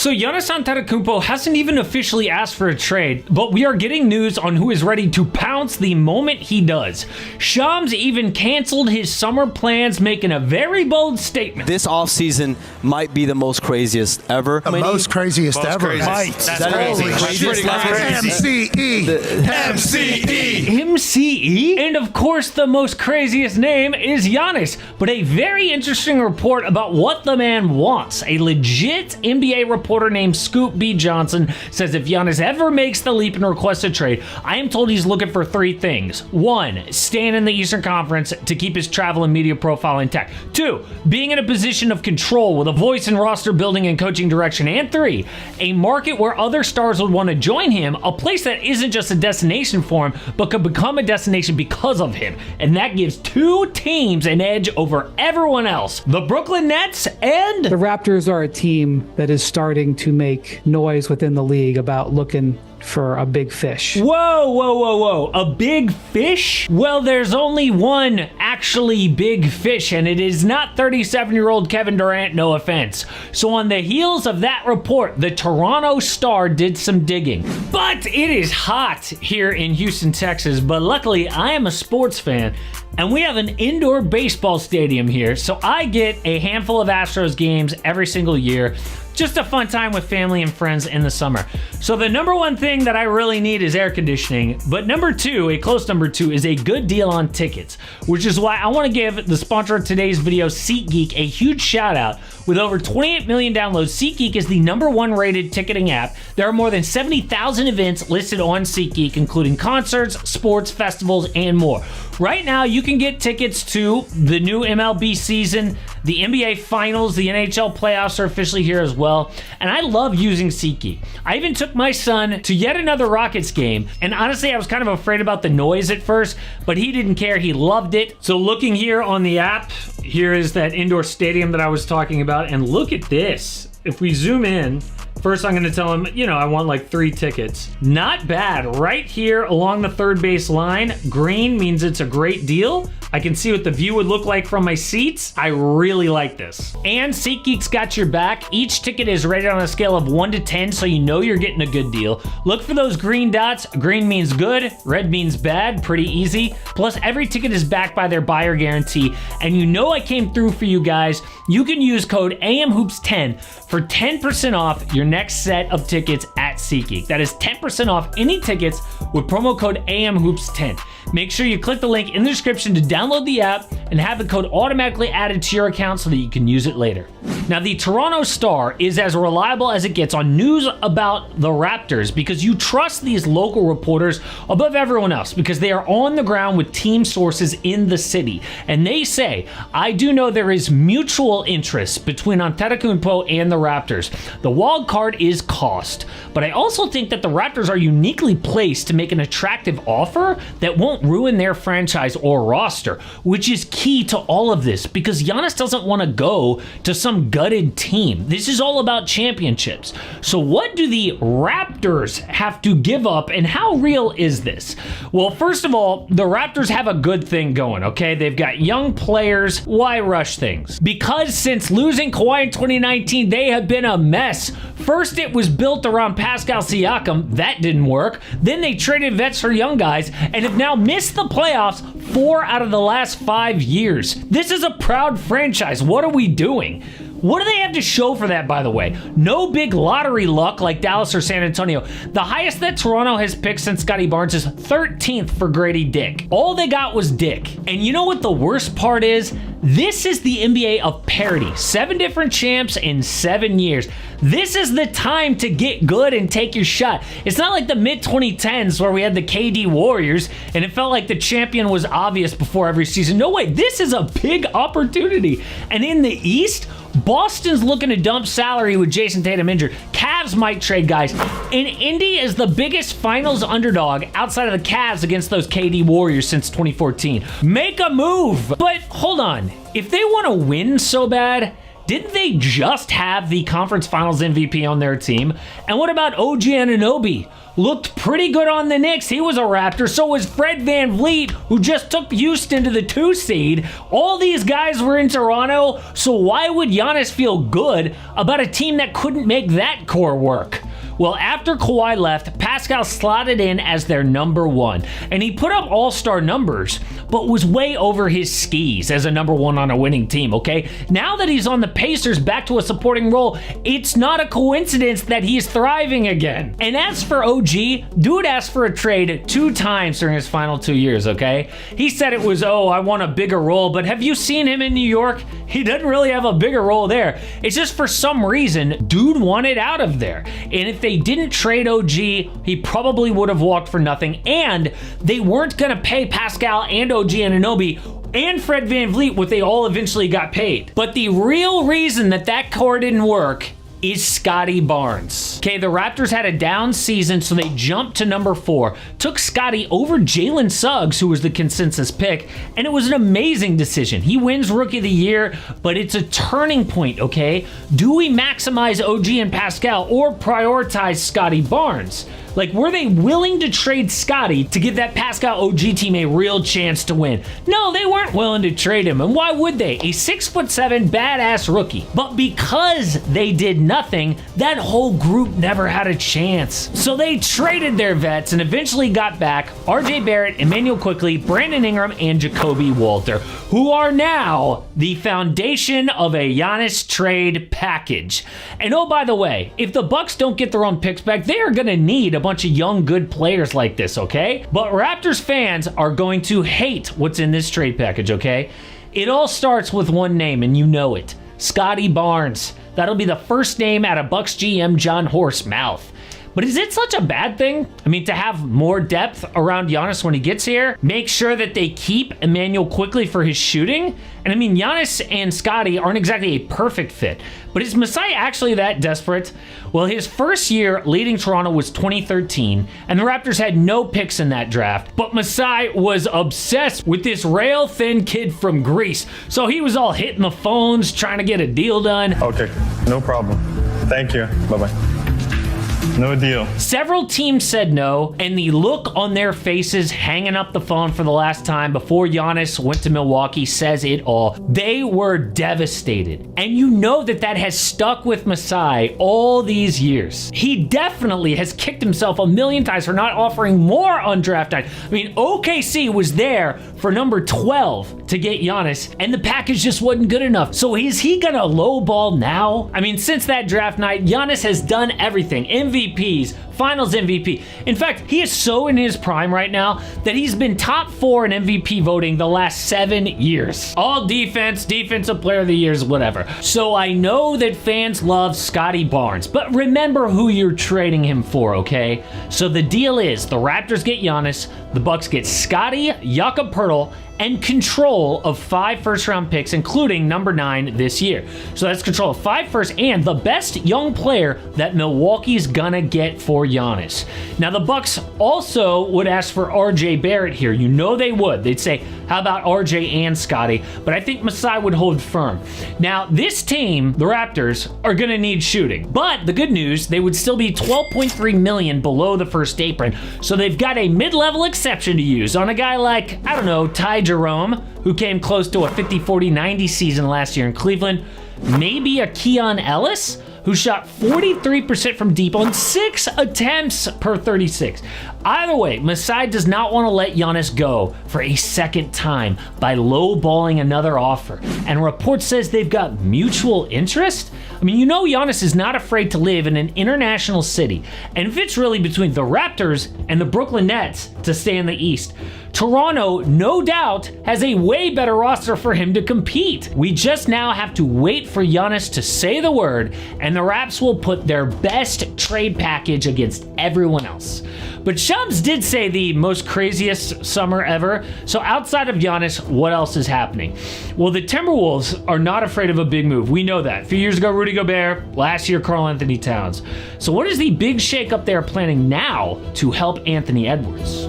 So Giannis Antetokounmpo hasn't even officially asked for a trade, but we are getting news on who is ready to pounce the moment he does. Shams even canceled his summer plans, making a very bold statement. This offseason might be the most craziest ever. Most craziest ever. That's crazy. MCE? And of course, the most craziest name is Giannis. But a very interesting report about what the man wants. A legit NBA reporter named Scoop B. Johnson says if Giannis ever makes the leap and requests a trade, I am told he's looking for 3 things. 1, staying in the Eastern Conference to keep his travel and media profile intact. 2, being in a position of control with a voice in roster building and coaching direction. And 3, a market where other stars would want to join him, a place that isn't just a destination for him, but could become a destination because of him. And that gives 2 teams an edge over everyone else. The Brooklyn Nets and the Raptors are a team that is starting to make noise within the league about looking for a big fish. Whoa. A big fish? Well, there's only one actually big fish, and it is not 37-year-old Kevin Durant, no offense. So on the heels of that report, the Toronto Star did some digging. But it is hot here in Houston, Texas, but luckily I am a sports fan, and we have an indoor baseball stadium here, so I get a handful of Astros games every single year. Just a fun time with family and friends in the summer. So the number 1 thing that I really need is air conditioning, but number 2, a close number 2, is a good deal on tickets, which is why I want to give the sponsor of today's video, SeatGeek, a huge shout out. With over 28 million downloads, SeatGeek is the number 1 rated ticketing app. There are more than 70,000 events listed on SeatGeek, including concerts, sports, festivals, and more. Right now, you can get tickets to the new MLB season, the NBA Finals, the NHL playoffs are officially here as well, and I love using SeatGeek. I even took my son to yet another Rockets game, and honestly, I was kind of afraid about the noise at first, but he didn't care. He loved it. So looking here on the app, here is that indoor stadium that I was talking about, and look at this. If we zoom in, first I'm going to tell him, I want like 3 tickets. Not bad. Right here along the third base line, green means it's a great deal. I can see what the view would look like from my seats. I really like this. And SeatGeek's got your back. Each ticket is rated on a scale of 1 to 10, so you know you're getting a good deal. Look for those green dots. Green means good, red means bad, pretty easy. Plus, every ticket is backed by their buyer guarantee, and you know I came through for you guys. You can use code AMHOOPS10 for 10% off your next set of tickets at SeatGeek. That is 10% off any tickets with promo code AMHOOPS10. Make sure you click the link in the description to download the app and have the code automatically added to your account so that you can use it later. Now, the Toronto Star is as reliable as it gets on news about the Raptors because you trust these local reporters above everyone else because they are on the ground with team sources in the city. And they say, I do know there is mutual interest between Antetokounmpo and the Raptors. The wild card is cost, but I also think that the Raptors are uniquely placed to make an attractive offer that won't ruin their franchise or roster, which is key to all of this because Giannis doesn't want to go to some gutted team. This is all about championships. So what do the Raptors have to give up and how real is this? Well, first of all, the Raptors have a good thing going, okay? They've got young players. Why rush things? Because since losing Kawhi in 2019, they have been a mess. First, it was built around Pascal Siakam. That didn't work. Then they traded vets for young guys and have now missed the playoffs 4 out of the last 5 years. This is a proud franchise. What are we doing? What do they have to show for that, by the way? No big lottery luck like Dallas or San Antonio. The highest that Toronto has picked since Scotty Barnes is 13th for Grady Dick. All they got was Dick. And you know what the worst part is? This is the NBA of parity. 7 different champs in 7 years. This is the time to get good and take your shot. It's not like the mid-2010s where we had the KD Warriors and it felt like the champion was obvious before every season. No way, this is a big opportunity. And in the East, Boston's looking to dump salary with Jason Tatum injured. Cavs might trade guys. And Indy is the biggest finals underdog outside of the Cavs against those KD Warriors since 2014. Make a move. But hold on. If they want to win so bad, Didn't they just have the conference finals MVP on their team? And what about OG Anunoby? Looked pretty good on the Knicks. He was a Raptor. So was Fred VanVleet, who just took Houston to the 2 seed. All these guys were in Toronto. So why would Giannis feel good about a team that couldn't make that core work? Well, after Kawhi left, Pascal slotted in as their number 1, and he put up all-star numbers, but was way over his skis as a number 1 on a winning team, okay? Now that he's on the Pacers back to a supporting role, it's not a coincidence that he's thriving again. And as for OG, dude asked for a trade 2 times during his final 2 years, okay? He said it was, I want a bigger role, but have you seen him in New York? He doesn't really have a bigger role there. It's just for some reason, dude wanted out of there. And if they didn't trade OG, he probably would have walked for nothing, and they weren't going to pay Pascal and OG Anunoby and Fred VanVleet what they all eventually got paid. But the real reason that core didn't work is Scotty Barnes. Okay, the Raptors had a down season, so they jumped to number 4, took Scotty over Jalen Suggs, who was the consensus pick, and it was an amazing decision. He wins Rookie of the Year, but it's a turning point, okay? Do we maximize OG and Pascal or prioritize Scotty Barnes? Like, were they willing to trade Scotty to give that Pascal OG team a real chance to win? No, they weren't willing to trade him, and why would they? A 6'7" badass rookie. But because they did nothing, that whole group never had a chance. So they traded their vets and eventually got back RJ Barrett, Emmanuel Quickley, Brandon Ingram, and Jacoby Walter, who are now the foundation of a Giannis trade package. And oh, by the way, if the Bucks don't get their own picks back, they are going to need a bunch of young, good players like this, okay? But Raptors fans are going to hate what's in this trade package, okay? It all starts with one name, and you know it. Scotty Barnes. That'll be the first name out of Bucks GM John Horst's mouth. But is it such a bad thing? I mean, to have more depth around Giannis when he gets here, make sure that they keep Emmanuel Quickley for his shooting. And I mean, Giannis and Scotty aren't exactly a perfect fit, but is Masai actually that desperate? Well, his first year leading Toronto was 2013, and the Raptors had no picks in that draft, but Masai was obsessed with this rail-thin kid from Greece. So he was all hitting the phones, trying to get a deal done. Okay, no problem. Thank you. Bye-bye. No deal. Several teams said no, and the look on their faces hanging up the phone for the last time before Giannis went to Milwaukee says it all. They were devastated. And you know that has stuck with Masai all these years. He definitely has kicked himself a million times for not offering more on draft night. I mean, OKC was there for number 12 to get Giannis, and the package just wasn't good enough. So is he gonna lowball now? I mean, since that draft night, Giannis has done everything. MVPs, Finals MVP. In fact, he is so in his prime right now that he's been top 4 in MVP voting the last 7 years. All defense, defensive player of the years, whatever. So I know that fans love Scotty Barnes, but remember who you're trading him for, okay? So the deal is the Raptors get Giannis, the Bucks get Scotty, Jakob Poeltl, and control of 5 first-round picks, including number 9 this year. So that's control of 5 first and the best young player that Milwaukee's gonna get for Giannis. Now, the Bucks also would ask for RJ Barrett here. You know they would. They'd say, how about RJ and Scotty? But I think Masai would hold firm. Now, this team, the Raptors, are gonna need shooting. But the good news, they would still be $12.3 million below the first apron. So they've got a mid-level exception to use on a guy like, I don't know, Ty Jerome, who came close to a 50-40-90 season last year in Cleveland. Maybe a Keon Ellis, who shot 43% from deep on 6 attempts per 36. Either way, Masai does not want to let Giannis go for a second time by lowballing another offer. And report says they've got mutual interest. I mean, you know Giannis is not afraid to live in an international city, and if it's really between the Raptors and the Brooklyn Nets to stay in the East, Toronto, no doubt, has a way better roster for him to compete. We just now have to wait for Giannis to say the word, and the Raps will put their best trade package against everyone else. But Shubs did say the most craziest summer ever, so outside of Giannis, what else is happening? Well, the Timberwolves are not afraid of a big move. We know that. A few years ago, Rudy Gobert. Last year, Karl Anthony Towns. So what is the big shakeup they are planning now to help Anthony Edwards?